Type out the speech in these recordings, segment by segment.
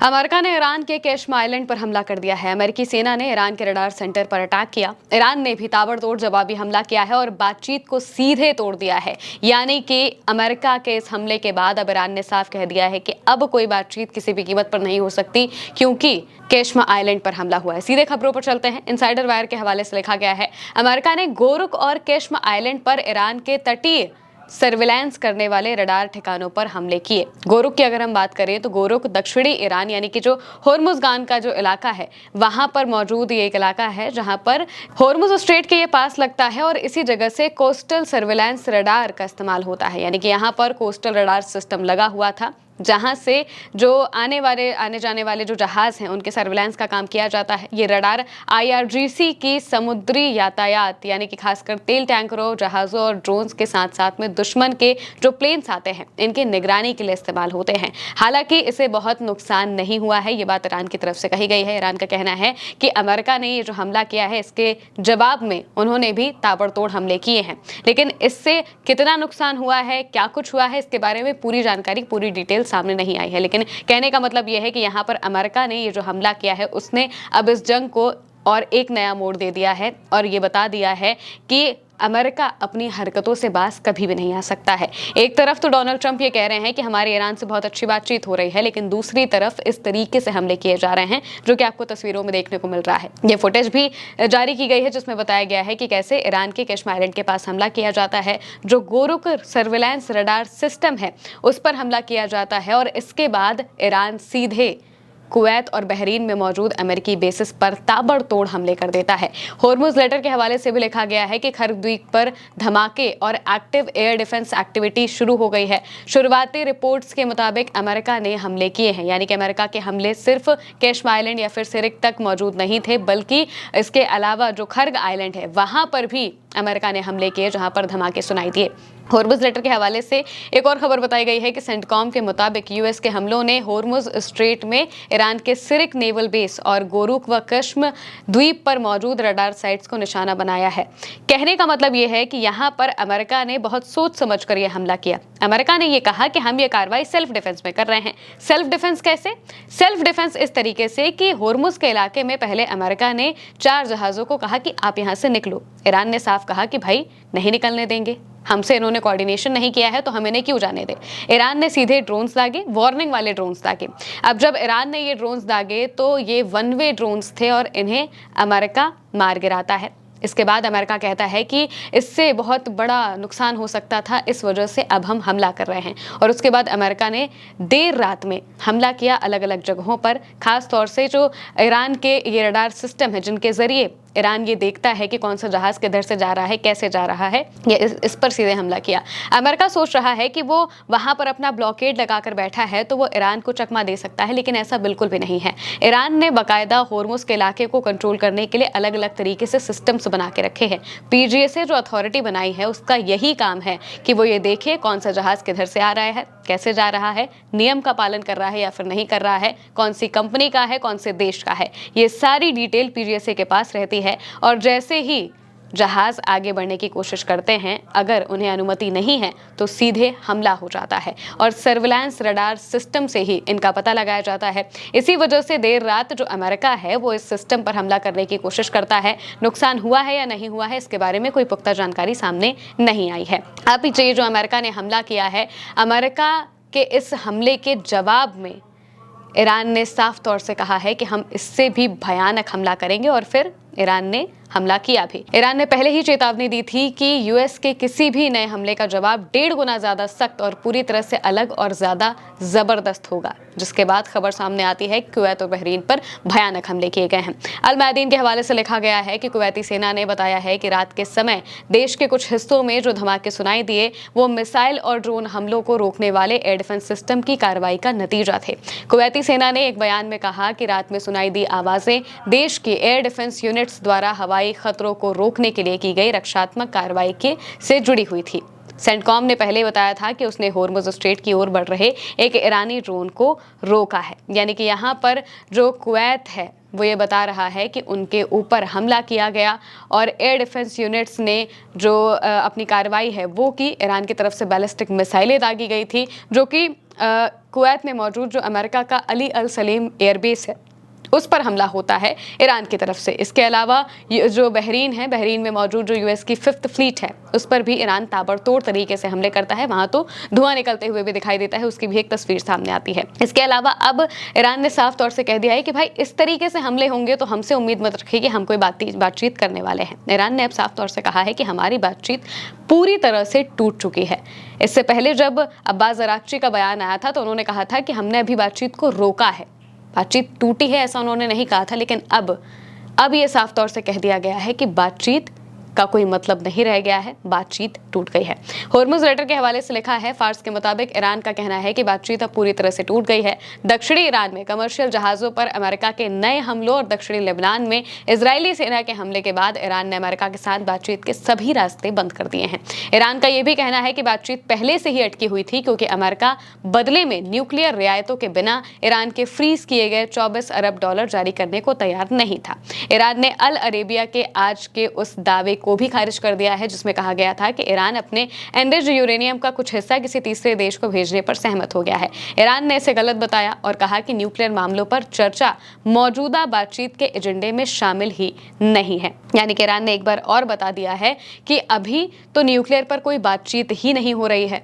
America ने Iran के Qeshm island पर हमला कर दिया है। अमेरिकी सेना ने ईरान के रडार सेंटर पर अटैक किया। ईरान ने भी ताबड़तोड़ जवाबी हमला किया है और बातचीत को सीधे तोड़ दिया है। यानी कि अमेरिका के इस हमले के बाद अब ईरान ने साफ कह दिया है कि अब कोई बातचीत किसी भी कीमत पर नहीं हो सकती, क्योंकि केशम आइलैंड पर हमला हुआ है। सीधे खबरों पर चलते हैं। इनसाइडर वायर के हवाले से लिखा गया है, अमेरिका ने गोरुक और केशम आइलैंड पर ईरान के तटीय सर्विलांस करने वाले रडार ठिकानों पर हमले किए। गोरुक की अगर हम बात करें तो गोरुक दक्षिणी ईरान यानी कि जो होर्मुजगान का जो इलाका है वहां पर मौजूद ये एक इलाका है जहां पर होर्मुज स्ट्रेट के ये पास लगता है और इसी जगह से कोस्टल सर्विलांस रडार का इस्तेमाल होता है। यानी कि यहाँ पर कोस्टल रडार सिस्टम लगा हुआ था जहां से जो आने जाने वाले जो जहाज हैं उनके सर्विलांस का काम किया जाता है। ये रडार IRGC की समुद्री यातायात यानी कि खासकर तेल टैंकरों, जहाज़ों और ड्रोन्स के साथ साथ में दुश्मन के जो प्लेन्स आते हैं इनकी निगरानी के लिए इस्तेमाल होते हैं। हालांकि इसे बहुत नुकसान नहीं हुआ है, ये बात ईरान की तरफ से कही गई है। ईरान का कहना है कि अमेरिका ने ये जो हमला किया है इसके जवाब में उन्होंने भी ताबड़तोड़ हमले किए हैं, लेकिन इससे कितना नुकसान हुआ है, क्या कुछ हुआ है, इसके बारे में पूरी जानकारी, पूरी डिटेल सामने नहीं आई है। लेकिन कहने का मतलब यह है कि यहाँ पर अमेरिका ने ये जो हमला किया है उसने अब इस जंग को और एक नया मोड़ दे दिया है और ये बता दिया है कि अमेरिका अपनी हरकतों से बाज कभी भी नहीं आ सकता है। एक तरफ तो डोनाल्ड ट्रंप ये कह रहे हैं कि हमारे ईरान से बहुत अच्छी बातचीत हो रही है, लेकिन दूसरी तरफ इस तरीके से हमले किए जा रहे हैं जो कि आपको तस्वीरों में देखने को मिल रहा है। ये फुटेज भी जारी की गई है जिसमें बताया गया है कि कैसे ईरान के केशम आइलैंड के पास हमला किया जाता है। जो गोरुक सर्विलांस रडार सिस्टम है उस पर हमला किया जाता है और इसके बाद ईरान सीधे कुवैत और बहरीन में मौजूद अमेरिकी बेसिस पर ताबड़तोड़ हमले कर देता है। होर्मुज लेटर के हवाले से भी लिखा गया है कि खर्ग द्वीप पर धमाके और एक्टिव एयर डिफेंस एक्टिविटी शुरू हो गई है। शुरुआती रिपोर्ट्स के मुताबिक अमेरिका ने हमले किए हैं, यानी कि अमेरिका के हमले सिर्फ केशम आइलैंड या फिर सिरिक तक मौजूद नहीं थे, बल्कि इसके अलावा जो खर्ग आइलैंड है वहां पर भी अमेरिका ने हमले किए जहां पर धमाके सुनाई दिए। होर्मुज लेटर के हवाले से एक और खबर बताई गई है कि सेंटकॉम के मुताबिक यूएस के हमलों ने होर्मुज स्ट्रेट में ईरान के सिरिक नेवल बेस और गोरुक व केशम द्वीप पर मौजूद रडार साइट्स को निशाना बनाया है। कहने का मतलब यह है कि यहाँ पर अमेरिका ने बहुत सोच समझ कर यह हमला किया। अमेरिका ने यह कहा कि हम ये कार्रवाई सेल्फ डिफेंस में कर रहे हैं। सेल्फ डिफेंस कैसे? सेल्फ डिफेंस इस तरीके से कि होर्मुज के इलाके में पहले अमेरिका ने 4 जहाजों को कहा कि आप यहाँ से निकलो। ईरान ने साफ कहा कि भाई नहीं निकलने देंगे, हमसे इन्होंने कोऑर्डिनेशन नहीं किया है तो हम इन्हें क्यों जाने दें। ईरान ने सीधे ड्रोन्स दागे, वार्निंग वाले ड्रोन्स दागे। अब जब ईरान ने ये ड्रोन्स दागे तो ये 1 वे ड्रोन्स थे और इन्हें अमेरिका मार गिराता है। इसके बाद अमेरिका कहता है कि इससे बहुत बड़ा नुकसान हो सकता था, इस वजह से अब हम हमला कर रहे हैं। और उसके बाद अमेरिका ने देर रात में हमला किया अलग अलग जगहों पर, खास तौर से जो ईरान के ये रडार सिस्टम है जिनके जरिए ईरान ये देखता है कि कौन सा जहाज किधर से जा रहा है, कैसे जा रहा है, ये इस पर सीधे हमला किया। अमेरिका सोच रहा है कि वो वहां पर अपना ब्लॉकेड लगाकर बैठा है तो वो ईरान को चकमा दे सकता है, लेकिन ऐसा बिल्कुल भी नहीं है। ईरान ने बाकायदा होर्मुज के इलाके को कंट्रोल करने के लिए अलग अलग तरीके से सिस्टम्स बना के रखे हैं। PGSA जो अथॉरिटी बनाई है उसका यही काम है कि वो ये देखे कौन सा जहाज किधर से आ रहा है, कैसे जा रहा है, नियम का पालन कर रहा है या फिर नहीं कर रहा है, कौन सी कंपनी का है, कौन से देश का है। ये सारी डिटेल PGSA के पास रहती है और जैसे ही जहाज आगे बढ़ने की कोशिश करते हैं, अगर उन्हें अनुमति नहीं है तो सीधे हमला हो जाता है और सर्विलांस रडार सिस्टम से ही इनका पता लगाया जाता है। इसी वजह से देर रात जो अमेरिका है वो इस सिस्टम पर हमला करने की कोशिश करता है। नुकसान हुआ है या नहीं हुआ है इसके बारे में कोई पुख्ता जानकारी सामने नहीं आई है। अब ये जो अमेरिका ने हमला किया है, अमेरिका के इस हमले के जवाब में ईरान ने साफ तौर से कहा है कि हम इससे भी भयानक हमला करेंगे और फिर ईरान ने हमला किया भी। ईरान ने पहले ही चेतावनी दी थी कि यूएस के किसी भी नए हमले का जवाब 1.5 गुना ज्यादा सख्त और पूरी तरह से अलग और ज्यादा जबरदस्त होगा, जिसके बाद खबर सामने आती है कि कुवैत और बहरीन पर भयानक हमले किए गए हैं। अल मैदीन के हवाले से लिखा गया है कि कुवैती सेना ने बताया है कि रात के समय देश के कुछ हिस्सों में जो धमाके सुनाई दिए वो मिसाइल और ड्रोन हमलों को रोकने वाले एयर डिफेंस सिस्टम की कार्रवाई का नतीजा थे। कुवैती सेना ने एक बयान में कहा कि रात में सुनाई दी आवाजें देश के एयर डिफेंस यूनिट्स द्वारा हवाई खतरों को रोकने के लिए की गई रक्षात्मक कार्रवाई के से जुड़ी हुई थी। सेंटकॉम ने पहले बताया था कि उसने होर्मुज स्ट्रेट की ओर बढ़ रहे एक ईरानी ड्रोन को रोका है। यानी कि यहाँ पर जो कुवैत है वो ये बता रहा है कि उनके ऊपर हमला किया गया और एयर डिफेंस यूनिट्स ने जो अपनी कार्रवाई है वो की। ईरान की तरफ से बैलिस्टिक मिसाइलें दागी गई थी जो कि कुवैत में मौजूद जो अमेरिका का अली अल सलीम एयरबेस है उस पर हमला होता है ईरान की तरफ से। इसके अलावा जो बहरीन है, बहरीन में मौजूद जो यूएस की 5th फ्लीट है उस पर भी ईरान ताबड़तोड़ तरीके से हमले करता है। वहां तो धुआं निकलते हुए भी दिखाई देता है, उसकी भी एक तस्वीर सामने आती है। इसके अलावा अब ईरान ने साफ तौर से कह दिया है कि भाई इस तरीके से हमले होंगे तो हमसे उम्मीद मत रखिए कि हम कोई बातचीत करने वाले हैं। ईरान ने अब साफ तौर से कहा है कि हमारी बातचीत पूरी तरह से टूट चुकी है। इससे पहले जब अब्बास अराक्ची का बयान आया था तो उन्होंने कहा था कि हमने अभी बातचीत को रोका है, बातचीत टूटी है ऐसा उन्होंने नहीं कहा था। लेकिन अब ये साफ तौर से कह दिया गया है कि बातचीत का कोई मतलब नहीं रह गया है, बातचीत टूट गई है। होर्मुज लेटर के हवाले से लिखा है, फार्स के मुताबिक ईरान का कहना है कि बातचीत अब पूरी तरह से टूट गई है। दक्षिणी ईरान में कमर्शियल जहाजों पर अमेरिका के नए हमलों और दक्षिणी लेबनान में इजरायली सेना के हमले के बाद ईरान ने अमेरिका के साथ बातचीत के सभी रास्ते बंद कर दिए हैं। ईरान का यह भी कहना है कि बातचीत पहले से ही अटकी हुई थी क्योंकि अमेरिका बदले में न्यूक्लियर रियायतों के बिना ईरान के फ्रीज किए गए $24 अरब जारी करने को तैयार नहीं था। ईरान ने अल अरेबिया के आज के उस दावे को भी खारिज कर दिया है जिसमें कहा गया था कि ईरान अपने एनरिच्ड यूरेनियम का कुछ हिस्सा किसी तीसरे देश को भेजने पर सहमत हो गया है। ईरान ने इसे गलत बताया और कहा कि न्यूक्लियर मामलों पर चर्चा मौजूदा बातचीत के एजेंडे में शामिल ही नहीं है। यानी कि ईरान ने एक बार और बता दिया है कि अभी तो न्यूक्लियर पर कोई बातचीत ही नहीं हो रही है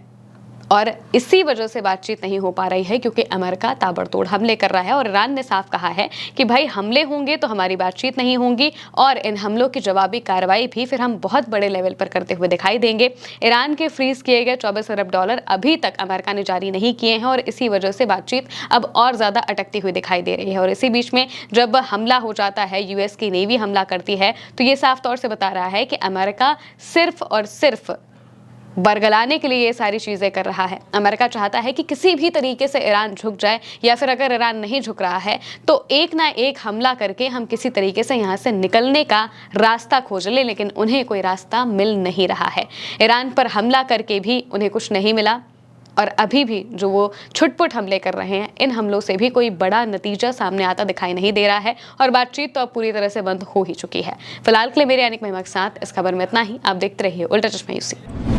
और इसी वजह से बातचीत नहीं हो पा रही है क्योंकि अमेरिका ताबड़तोड़ हमले कर रहा है। और ईरान ने साफ कहा है कि भाई हमले होंगे तो हमारी बातचीत नहीं होगी और इन हमलों की जवाबी कार्रवाई भी फिर हम बहुत बड़े लेवल पर करते हुए दिखाई देंगे। ईरान के फ्रीज किए गए $24 अरब अभी तक अमेरिका ने जारी नहीं किए हैं और इसी वजह से बातचीत अब और ज़्यादा अटकती हुई दिखाई दे रही है। और इसी बीच में जब हमला हो जाता है, यूएस की नेवी हमला करती है, तो ये साफ तौर से बता रहा है कि अमेरिका सिर्फ और सिर्फ बरगलाने के लिए ये सारी चीजें कर रहा है। अमेरिका चाहता है कि किसी भी तरीके से ईरान झुक जाए या फिर अगर ईरान नहीं झुक रहा है तो एक ना एक हमला करके हम किसी तरीके से यहाँ से निकलने का रास्ता खोज लें, लेकिन उन्हें कोई रास्ता मिल नहीं रहा है। ईरान पर हमला करके भी उन्हें कुछ नहीं मिला और अभी भी जो वो छुटपुट हमले कर रहे हैं, इन हमलों से भी कोई बड़ा नतीजा सामने आता दिखाई नहीं दे रहा है और बातचीत तो अब पूरी तरह से बंद हो ही चुकी है। फिलहाल के लिए मेरे यानी महिमा के साथ इस खबर में इतना ही। आप देखते रहिए उल्टा चश्मा यूसी।